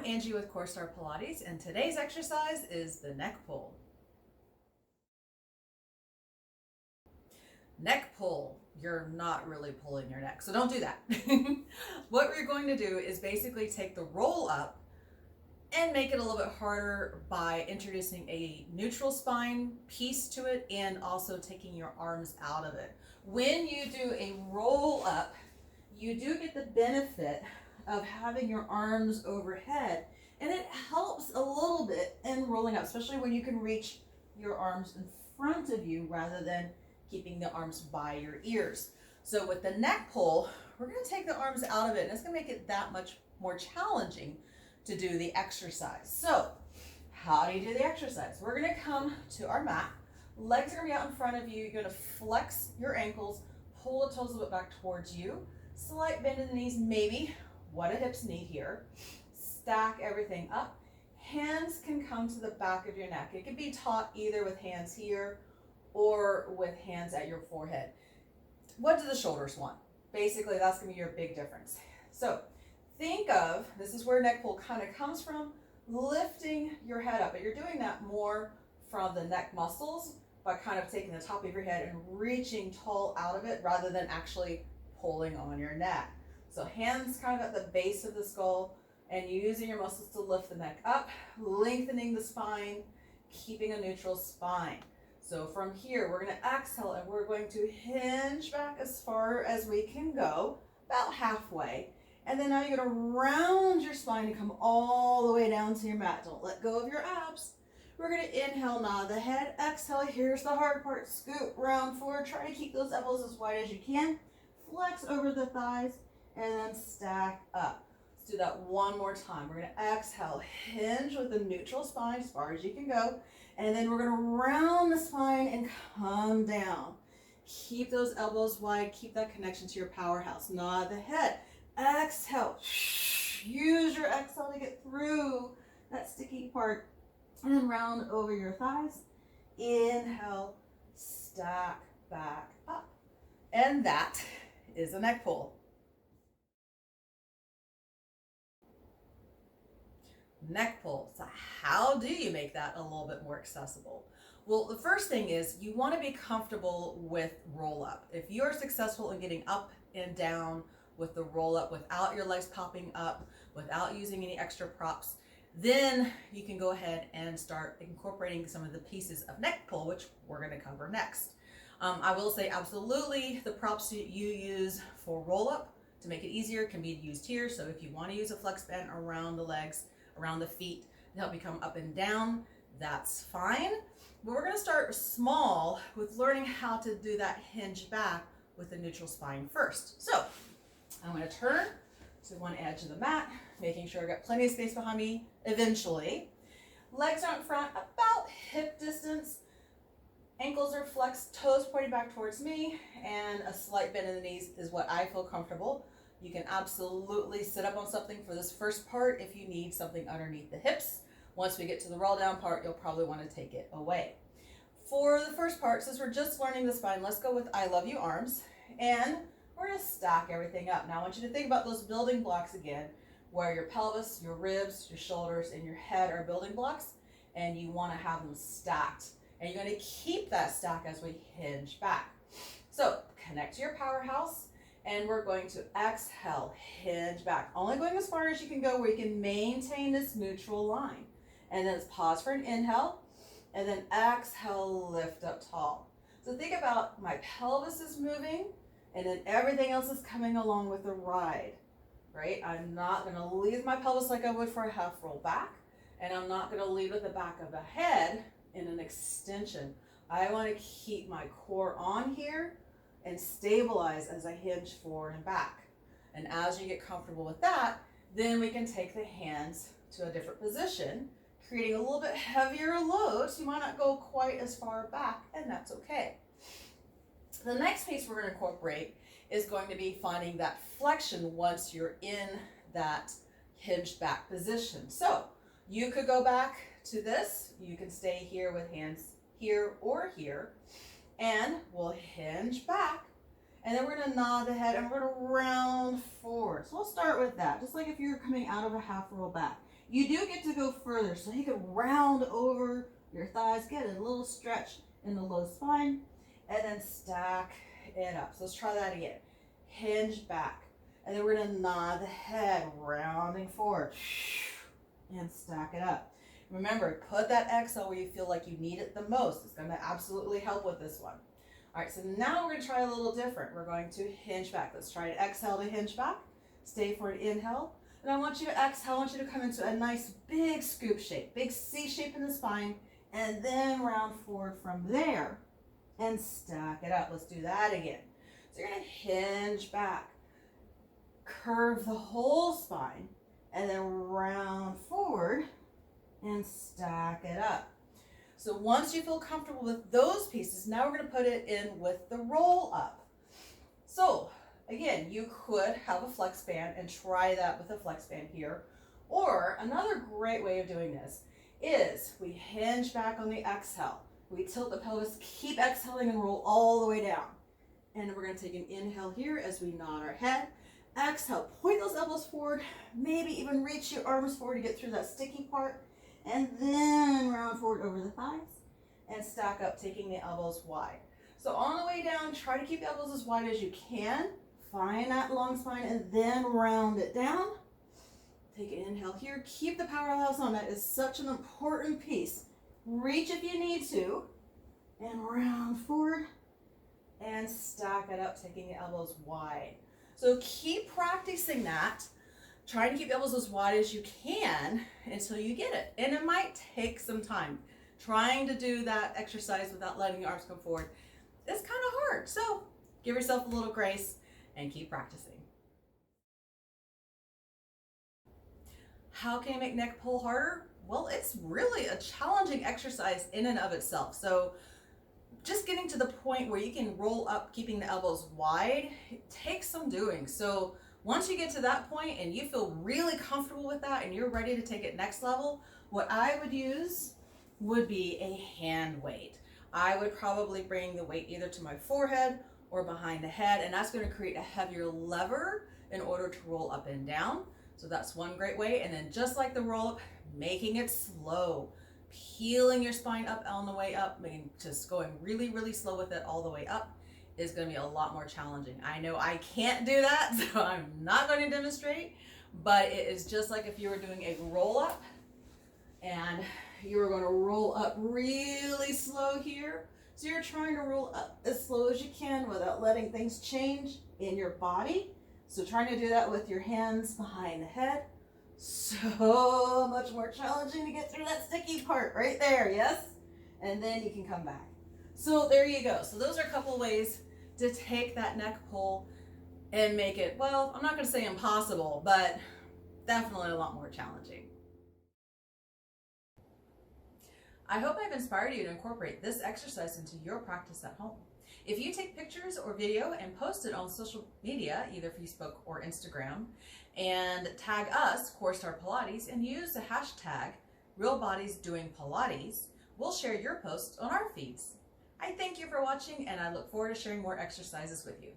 I'm Angie with Core Star Pilates, and today's exercise is the neck pull. Neck pull, you're not really pulling your neck, so don't do that. What we're going to do is basically take the roll up and make it a little bit harder by introducing a neutral spine piece to it and also taking your arms out of it. When you do a roll up, you do get the benefit of having your arms overhead, and it helps a little bit in rolling up, especially when you can reach your arms in front of you rather than keeping the arms by your ears. So with the neck pull, we're going to take the arms out of it, and it's going to make it that much more challenging to do the exercise. So how do you do the exercise? We're going to come to our mat. Legs are going to be out in front of you. You're going to flex your ankles, pull the toes a little bit back towards you, slight bend in the knees, maybe what a hips need here. Stack everything up. Hands can come to the back of your neck. It can be taught either with hands here or with hands at your forehead. What do the shoulders want? Basically, that's going to be your big difference. So think of, this is where neck pull kind of comes from, lifting your head up, but you're doing that more from the neck muscles by kind of taking the top of your head and reaching tall out of it rather than actually pulling on your neck. So hands kind of at the base of the skull and using your muscles to lift the neck up, lengthening the spine, keeping a neutral spine. So from here, we're going to exhale and we're going to hinge back as far as we can go, about halfway. And then now you're going to round your spine and come all the way down to your mat. Don't let go of your abs. We're going to inhale, nod the head. Exhale, here's the hard part. Scoot round forward. Try to keep those elbows as wide as you can. Flex over the thighs and then stack up. Let's do that one more time. We're going to exhale, hinge with a neutral spine as far as you can go. And then we're going to round the spine and come down. Keep those elbows wide. Keep that connection to your powerhouse. Nod the head. Exhale. Use your exhale to get through that sticky part. And then round over your thighs. Inhale, stack back up. And that is a neck pull. Neck pull. So how do you make that a little bit more accessible? Well, the first thing is you want to be comfortable with roll up. If you're successful in getting up and down with the roll up without your legs popping up, without using any extra props, then you can go ahead and start incorporating some of the pieces of neck pull, which we're going to cover next. I will say absolutely the props that you use for roll up to make it easier can be used here. So if you want to use a flex band around the legs, around the feet to help you come up and down, that's fine. But we're going to start small with learning how to do that hinge back with the neutral spine first. So I'm going to turn to one edge of the mat, making sure I've got plenty of space behind me eventually. Legs are in front, about hip distance. Ankles are flexed, toes pointing back towards me, and a slight bend in the knees is what I feel comfortable. You can absolutely sit up on something for this first part if you need something underneath the hips. Once we get to the roll down part, you'll probably want to take it away. For the first part, since we're just learning the spine, let's go with I love you arms, and we're going to stack everything up. Now I want you to think about those building blocks again, where your pelvis, your ribs, your shoulders, and your head are building blocks, and you want to have them stacked. And you're going to keep that stack as we hinge back. So connect to your powerhouse, and we're going to exhale, hinge back. Only going as far as you can go where you can maintain this neutral line. And then pause for an inhale, and then exhale, lift up tall. So think about my pelvis is moving, and then everything else is coming along with the ride, right? I'm not going to leave my pelvis like I would for a half roll back, and I'm not going to leave with the back of the head in an extension. I want to keep my core on here and stabilize as I hinge forward and back. And as you get comfortable with that, then we can take the hands to a different position, creating a little bit heavier load, so you might not go quite as far back, and that's okay. The next piece we're going to incorporate is going to be finding that flexion once you're in that hinged back position. So you could go back to this. You can stay here with hands here or here, and we'll hinge back, and then we're going to nod the head and we're going to round forward. So we'll start with that, just like if you're coming out of a half roll back. You do get to go further, so you can round over your thighs, get a little stretch in the low spine, and then stack it up. So let's try that again. Hinge back, and then we're gonna nod the head, rounding forward, and stack it up. Remember, put that exhale where you feel like you need it the most. It's gonna absolutely help with this one. All right, so now we're gonna try a little different. We're going to hinge back. Let's try to exhale to hinge back. Stay for an inhale. And I want you to exhale. I want you to come into a nice big scoop shape, big C shape in the spine, and then round forward from there and stack it up. Let's do that again. So you're gonna hinge back, curve the whole spine, and then round forward and stack it up. So once you feel comfortable with those pieces, now we're gonna put it in with the roll up. So again, you could have a flex band and try that with a flex band here. Or another great way of doing this is we hinge back on the exhale. We tilt the pelvis, keep exhaling and roll all the way down. And then we're gonna take an inhale here as we nod our head. Exhale, point those elbows forward, maybe even reach your arms forward to get through that sticky part. And then round forward over the thighs and stack up, taking the elbows wide. So on the way down, try to keep the elbows as wide as you can. Find that long spine and then round it down. Take an inhale here. Keep the powerhouse on. That is such an important piece. Reach if you need to. And round forward and stack it up, taking the elbows wide. So keep practicing that. Try to keep the elbows as wide as you can until you get it. And it might take some time. Trying to do that exercise without letting your arms come forward is kind of hard. So give yourself a little grace and keep practicing. How can I make neck pull harder? Well, it's really a challenging exercise in and of itself. So just getting to the point where you can roll up, keeping the elbows wide, it takes some doing. So once you get to that point and you feel really comfortable with that and you're ready to take it next level, what I would use would be a hand weight. I would probably bring the weight either to my forehead or behind the head, and that's going to create a heavier lever in order to roll up and down. So that's one great way. And then just like the roll up, making it slow, peeling your spine up on the way up, just going really, really slow with it all the way up is going to be a lot more challenging. I know I can't do that, so I'm not going to demonstrate, but it is just like if you were doing a roll up and you were going to roll up really slow here. So you're trying to roll up as slow as you can without letting things change in your body. So trying to do that with your hands behind the head, so much more challenging to get through that sticky part right there, yes? And then you can come back. So there you go. So those are a couple ways to take that neck pull and make it, well, I'm not going to say impossible, but definitely a lot more challenging. I hope I've inspired you to incorporate this exercise into your practice at home. If you take pictures or video and post it on social media, either Facebook or Instagram, and tag us, Core Star Pilates, and use the hashtag RealBodiesDoingPilates, we'll share your posts on our feeds. I thank you for watching, and I look forward to sharing more exercises with you.